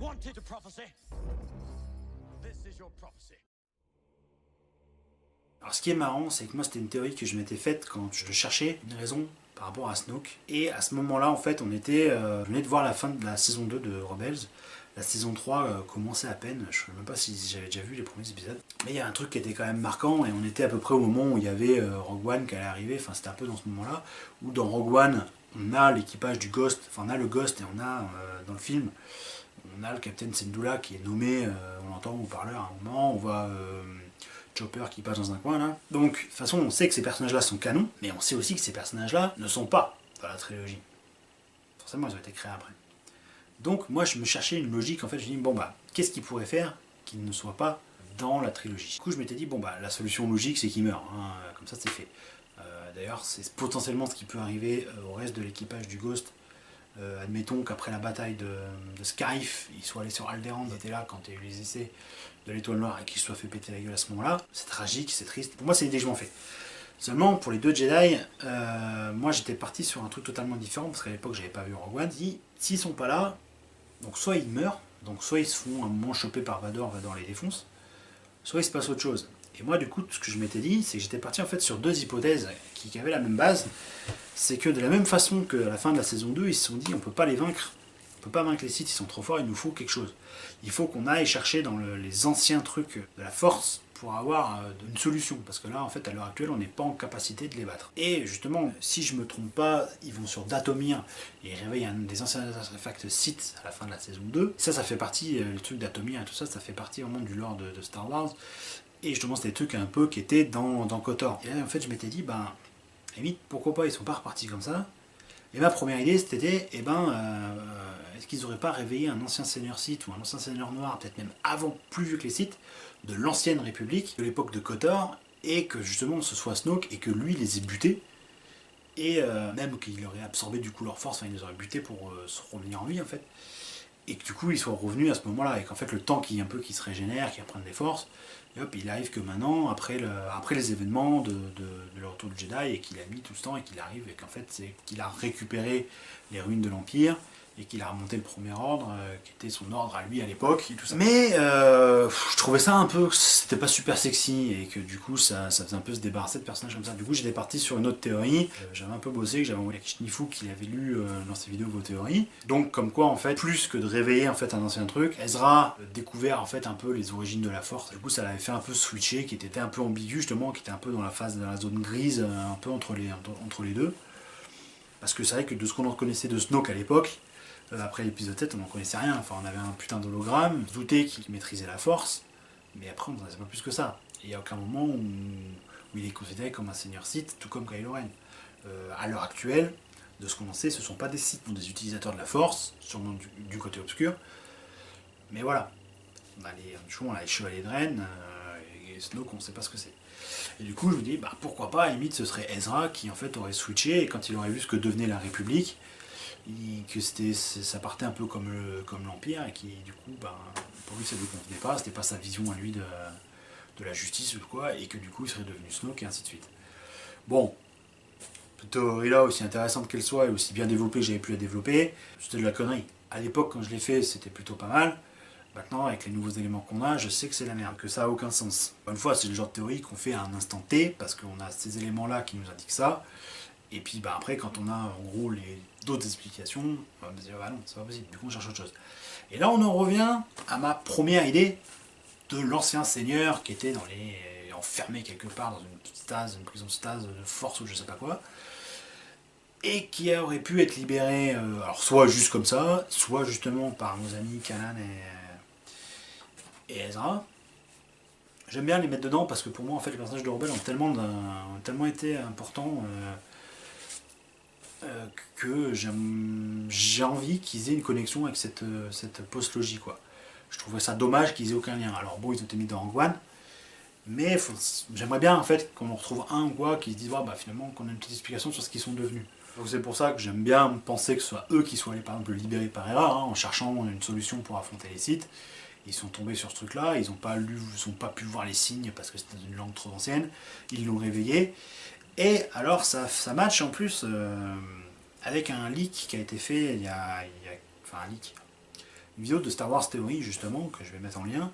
wanted a prophecy. This is your prophecy. Alors ce qui est marrant, c'est que moi c'était une théorie que je m'étais faite quand je cherchais une raison par rapport à Snoke. Et à ce moment-là, en fait, je venais de voir la fin de la saison 2 de Rebels. La saison 3 commençait à peine, je ne sais même pas si j'avais déjà vu les premiers épisodes. Mais il y a un truc qui était quand même marquant, et on était à peu près au moment où il y avait Rogue One qui allait arriver, enfin c'était un peu dans ce moment-là, où dans Rogue One, on a l'équipage du Ghost, enfin on a le Ghost, et on a, dans le film, on a le Captain Syndulla qui est nommé, on l'entend au parleur à un moment, on voit Chopper qui passe dans un coin là. Donc, de toute façon, on sait que ces personnages-là sont canons, mais on sait aussi que ces personnages-là ne sont pas dans la trilogie. Forcément, ils ont été créés après. Donc moi je me cherchais une logique, en fait je me dis bon bah qu'est-ce qu'il pourrait faire qu'il ne soit pas dans la trilogie. Du coup je m'étais dit bon bah la solution logique c'est qu'il meurt, hein, comme ça c'est fait. D'ailleurs c'est potentiellement ce qui peut arriver au reste de l'équipage du Ghost. Admettons qu'après la bataille de Scarif, ils soient allés sur Alderaan, ils étaient là quand il y a eu les essais de l'étoile noire et qu'ils se soient fait péter la gueule à ce moment-là. C'est tragique, c'est triste. Pour moi c'est l'idée que je m'en fais. Seulement pour les deux Jedi, moi j'étais parti sur un truc totalement différent parce qu'à l'époque j'avais pas vu Rogue One. S'ils sont pas là, donc soit ils meurent, donc soit ils se font un moment choper par Vador les défonce, soit il se passe autre chose. Et moi du coup ce que je m'étais dit, c'est que j'étais parti en fait sur deux hypothèses qui avaient la même base. C'est que de la même façon qu'à la fin de la saison 2, ils se sont dit on peut pas les vaincre, on peut pas vaincre les Sith, ils sont trop forts, il nous faut quelque chose. Il faut qu'on aille chercher dans les anciens trucs de la Force pour avoir une solution, parce que là en fait à l'heure actuelle on n'est pas en capacité de les battre. Et justement, si je me trompe pas, ils vont sur Dathomir et ils réveillent un des anciens artefacts Sith à la fin de la saison 2. Ça fait partie, les trucs d'Atomir et tout ça, ça fait partie vraiment du lore de Star Wars. Et justement c'était des trucs un peu qui étaient dans KOTOR. Et là en fait je m'étais dit, ben, limite pourquoi pas ils sont pas repartis comme ça. Et ma première idée c'était, est-ce qu'ils n'auraient pas réveillé un ancien seigneur Sith ou un ancien seigneur noir, peut-être même avant, plus vieux que les Sith, de l'ancienne République, de l'époque de KOTOR, et que justement ce soit Snoke et que lui les ait butés, et même qu'il aurait absorbé du coup leur force, enfin il les aurait butés pour se revenir en vie en fait, et que du coup ils soient revenus à ce moment-là, et qu'en fait le temps qui se régénère, qui reprenne des forces, et hop, il arrive que maintenant, après les événements de le retour du Jedi, et qu'il a mis tout ce temps, et qu'il arrive, et qu'en fait c'est qu'il a récupéré les ruines de l'Empire, et qu'il a remonté le premier ordre, qui était son ordre à lui à l'époque, et tout ça. Mais je trouvais ça un peu, c'était pas super sexy, et que du coup ça faisait un peu se débarrasser de personnages comme ça. Du coup j'étais parti sur une autre théorie, j'avais un peu bossé, que j'avais envoyé à Kishnifu qui avait lu dans ses vidéos vos théories. Donc comme quoi en fait, plus que de réveiller en fait un ancien truc, Ezra découvert en fait un peu les origines de la Force. Du coup ça l'avait fait un peu switcher, qui était un peu ambigu justement, qui était un peu dans la zone grise, un peu entre les deux. Parce que c'est vrai que de ce qu'on en connaissait de Snoke à l'époque, après l'épisode 7, on n'en connaissait rien. Enfin, on avait un putain d'hologramme, on se doutait qu'il maîtrisait la Force, mais après, on n'en sait pas plus que ça. Et il n'y a aucun moment où il est considéré comme un seigneur Sith, tout comme Kylo Ren. À l'heure actuelle, de ce qu'on en sait, ce ne sont pas des Sith, mais des utilisateurs de la Force, sûrement du côté obscur. Mais voilà. On a les chevaliers de Ren, et Snoke, on ne sait pas ce que c'est. Et du coup, je me dis, bah, pourquoi pas, à la limite, ce serait Ezra qui en fait aurait switché, et quand il aurait vu ce que devenait la République, que ça partait un peu comme l'Empire, et qui du coup pour lui ça ne lui convenait pas, c'était pas sa vision à lui de la justice ou quoi, et que du coup il serait devenu Snoke et ainsi de suite. Bon, cette théorie là, aussi intéressante qu'elle soit et aussi bien développée que j'avais pu la développer, c'était de la connerie. À l'époque quand je l'ai fait c'était plutôt pas mal. Maintenant avec les nouveaux éléments qu'on a, je sais que c'est la merde, que ça a aucun sens. Une fois c'est le genre de théorie qu'on fait à un instant T, parce qu'on a ces éléments là qui nous indiquent ça. Et puis après, quand on a en gros d'autres explications, on va me dire, ah non, c'est pas possible, du coup on cherche autre chose. Et là on en revient à ma première idée de l'ancien seigneur qui était enfermé quelque part dans une petite stase, une prison de stase de Force ou je sais pas quoi, et qui aurait pu être libéré, alors soit juste comme ça, soit justement par nos amis Kanan et Ezra. J'aime bien les mettre dedans parce que pour moi en fait les personnages de Rebels ont tellement été importants que j'ai envie qu'ils aient une connexion avec cette post-logie, quoi. Je trouverais ça dommage qu'ils aient aucun lien. Alors bon, ils ont été mis dans Rogue One, mais j'aimerais bien en fait qu'on en retrouve un ou quoi qui se disent bah, finalement qu'on a une petite explication sur ce qu'ils sont devenus. Donc c'est pour ça que j'aime bien penser que ce soit eux qui soient allés par exemple libérés par erreur, en cherchant une solution pour affronter les Sith. Ils sont tombés sur ce truc-là, ils n'ont pas pu voir les signes parce que c'était une langue trop ancienne, ils l'ont réveillé. Et alors ça match en plus avec un leak qui a été fait enfin un leak. une vidéo de Star Wars Theory justement, que je vais mettre en lien,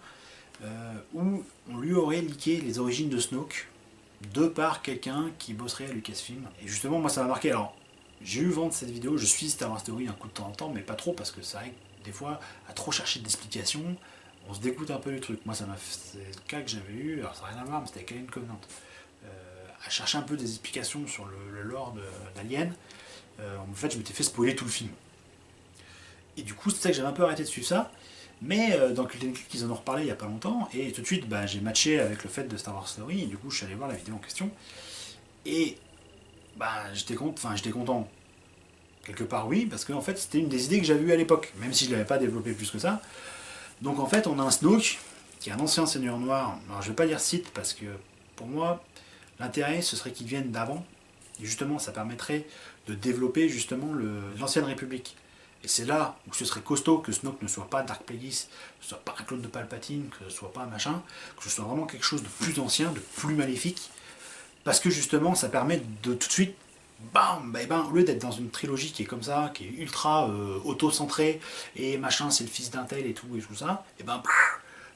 où on lui aurait leaké les origines de Snoke de par quelqu'un qui bosserait à Lucasfilm. Et justement, moi ça m'a marqué. Alors, j'ai eu vent de cette vidéo, je suis Star Wars Theory un coup de temps en temps, mais pas trop, parce que c'est vrai que des fois, à trop chercher d'explications, on se dégoûte un peu du truc. Moi, ça m'a fait, c'est le cas que j'avais eu, alors ça n'a rien à voir, mais c'était avec Alien Covenant. À chercher un peu des explications sur le lore d'Alien, en fait, je m'étais fait spoiler tout le film. Et du coup, c'est ça que j'avais un peu arrêté de suivre ça. Mais dans Cult & Click, ils en ont reparlé il n'y a pas longtemps, et tout de suite, bah, j'ai matché avec le fait de Star Wars Theory, et du coup, je suis allé voir la vidéo en question. Et bah, j'étais content. Quelque part, oui, parce que en fait, c'était une des idées que j'avais eues à l'époque, même si je ne l'avais pas développé plus que ça. Donc en fait, on a un Snoke, qui est un ancien seigneur noir. Alors, je ne vais pas dire Sith, parce que pour moi, l'intérêt, ce serait qu'il vienne d'avant. Et justement, ça permettrait de développer justement l'ancienne République. Et c'est là où ce serait costaud que Snoke ne soit pas Dark Plagueis, que ce soit pas un clone de Palpatine, que ce soit pas un machin, que ce soit vraiment quelque chose de plus ancien, de plus maléfique. Parce que justement, ça permet de tout de suite, bam, au lieu d'être dans une trilogie qui est comme ça, qui est ultra auto-centrée, et machin, c'est le fils d'un tel et tout ça, et ben,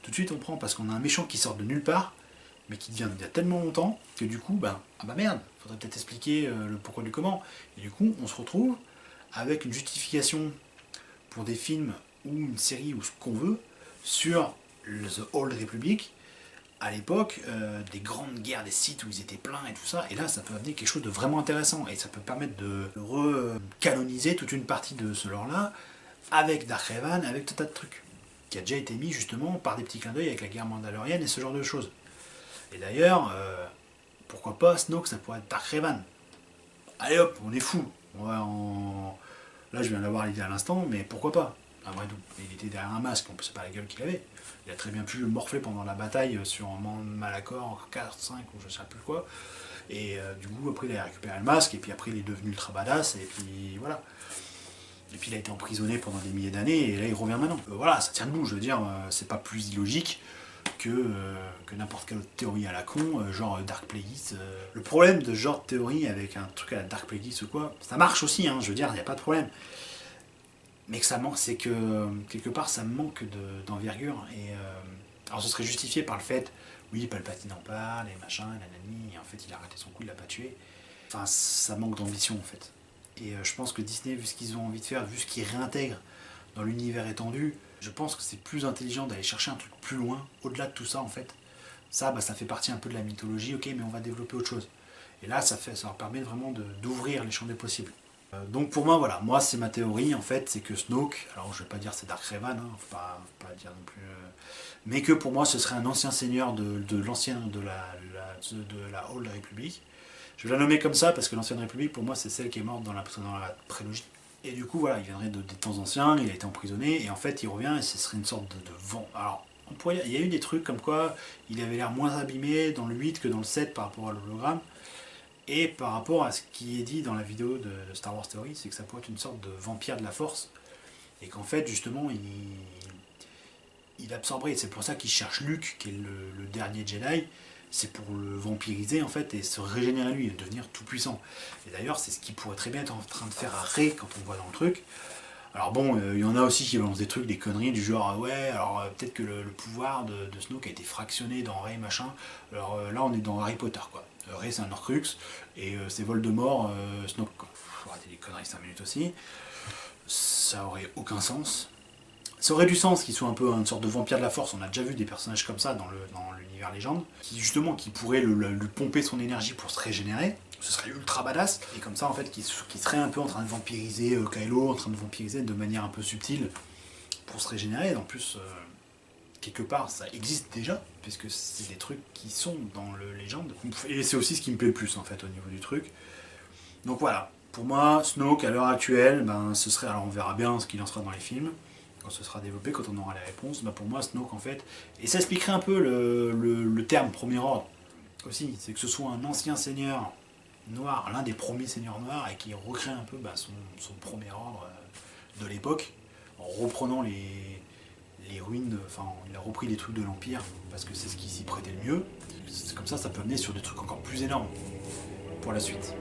tout de suite on prend, parce qu'on a un méchant qui sort de nulle part, mais qui vient d'il y a tellement longtemps, que du coup, ah bah merde, faudrait peut-être expliquer le pourquoi du comment. Et du coup, on se retrouve avec une justification pour des films ou une série ou ce qu'on veut sur The Old Republic à l'époque des grandes guerres des Sith où ils étaient pleins et tout ça, et là ça peut amener quelque chose de vraiment intéressant et ça peut permettre de recanoniser toute une partie de ce lore là avec Dark Revan, avec tout un tas de trucs qui a déjà été mis justement par des petits clins d'œil avec la guerre mandalorienne et ce genre de choses. Et d'ailleurs, pourquoi pas Snoke, ça pourrait être Dark Revan. Allez hop, on est fou. On va en... Là, je viens d'avoir l'idée à l'instant, mais pourquoi pas? Après tout, il était derrière un masque, on ne sait pas la gueule qu'il avait. Il a très bien pu morfler pendant la bataille sur un Malacor 4, 5 ou je ne sais plus quoi. Et du coup, après, il a récupéré le masque, et puis après, il est devenu ultra badass, et puis voilà. Et puis, il a été emprisonné pendant des milliers d'années, et là, il revient maintenant. Voilà, ça tient debout, je veux dire, c'est pas plus illogique que n'importe quelle autre théorie à la con, genre Dark Plagueis. Le problème de genre de théorie avec un truc à la Dark Plagueis ou quoi, ça marche aussi, hein, je veux dire, il n'y a pas de problème. Mais que ça manque, c'est que quelque part ça manque d'envergure. Alors ce serait justifié par le fait, oui, Palpatine en parle, et machin, nanani, et en fait il a arrêté son coup, il l'a pas tué. Enfin, ça manque d'ambition en fait. Et je pense que Disney, vu ce qu'ils ont envie de faire, vu ce qu'ils réintègrent dans l'univers étendu, je pense que c'est plus intelligent d'aller chercher un truc plus loin, au-delà de tout ça en fait. Ça, ça fait partie un peu de la mythologie, ok, mais on va développer autre chose. Et là, ça leur permet vraiment d'ouvrir les champs des possibles. Donc pour moi, voilà, moi c'est ma théorie en fait, c'est que Snoke, alors je vais pas dire c'est Dark Revan, hein, faut pas dire non plus, mais que pour moi ce serait un ancien seigneur de l'ancienne, de la Old Republic. Je vais la nommer comme ça parce que l'ancienne République pour moi c'est celle qui est morte dans la prélogie. Et du coup voilà, il viendrait des temps anciens, il a été emprisonné et en fait il revient et ce serait une sorte de vent. Alors on pourrait, il y a eu des trucs comme quoi il avait l'air moins abîmé dans le 8 que dans le 7 par rapport à l'hologramme. Et par rapport à ce qui est dit dans la vidéo de Star Wars Theory, c'est que ça pourrait être une sorte de vampire de la force. Et qu'en fait, justement, il absorberait. Et c'est pour ça qu'il cherche Luke, qui est le dernier Jedi. C'est pour le vampiriser, en fait, et se régénérer lui, et devenir tout puissant. Et d'ailleurs, c'est ce qu'il pourrait très bien être en train de faire à Rey quand on voit dans le truc. Alors bon, il y en a aussi qui lancent des trucs, des conneries du genre, ouais, alors peut-être que le pouvoir de Snoke a été fractionné dans Rey, machin. Alors là, on est dans Harry Potter, quoi. Rey c'est un Horcrux, et c'est Voldemort, Snoke, quoi. Faut arrêter les conneries 5 minutes aussi. Ça aurait aucun sens. Ça aurait du sens qu'il soit un peu une sorte de vampire de la force. On a déjà vu des personnages comme ça dans l'univers légende, qui justement qui pourraient lui pomper son énergie pour se régénérer. Ce serait ultra badass. Et comme ça, en fait, qui serait un peu en train de vampiriser Kylo, en train de vampiriser de manière un peu subtile pour se régénérer. Et en plus, quelque part, ça existe déjà, puisque c'est des trucs qui sont dans le légende. Et c'est aussi ce qui me plaît le plus, en fait, au niveau du truc. Donc voilà. Pour moi, Snoke, à l'heure actuelle, ce serait... Alors on verra bien ce qu'il en sera dans les films, quand ce sera développé, quand on aura les réponses. Pour moi, Snoke, en fait... Et ça expliquerait un peu le terme premier ordre, aussi. C'est que ce soit un ancien seigneur noir, l'un des premiers seigneurs noirs, et qui recrée un peu son premier ordre de l'époque, en reprenant les ruines, enfin, il a repris les trucs de l'Empire, parce que c'est ce qui s'y prêtait le mieux. Comme ça peut amener sur des trucs encore plus énormes pour la suite.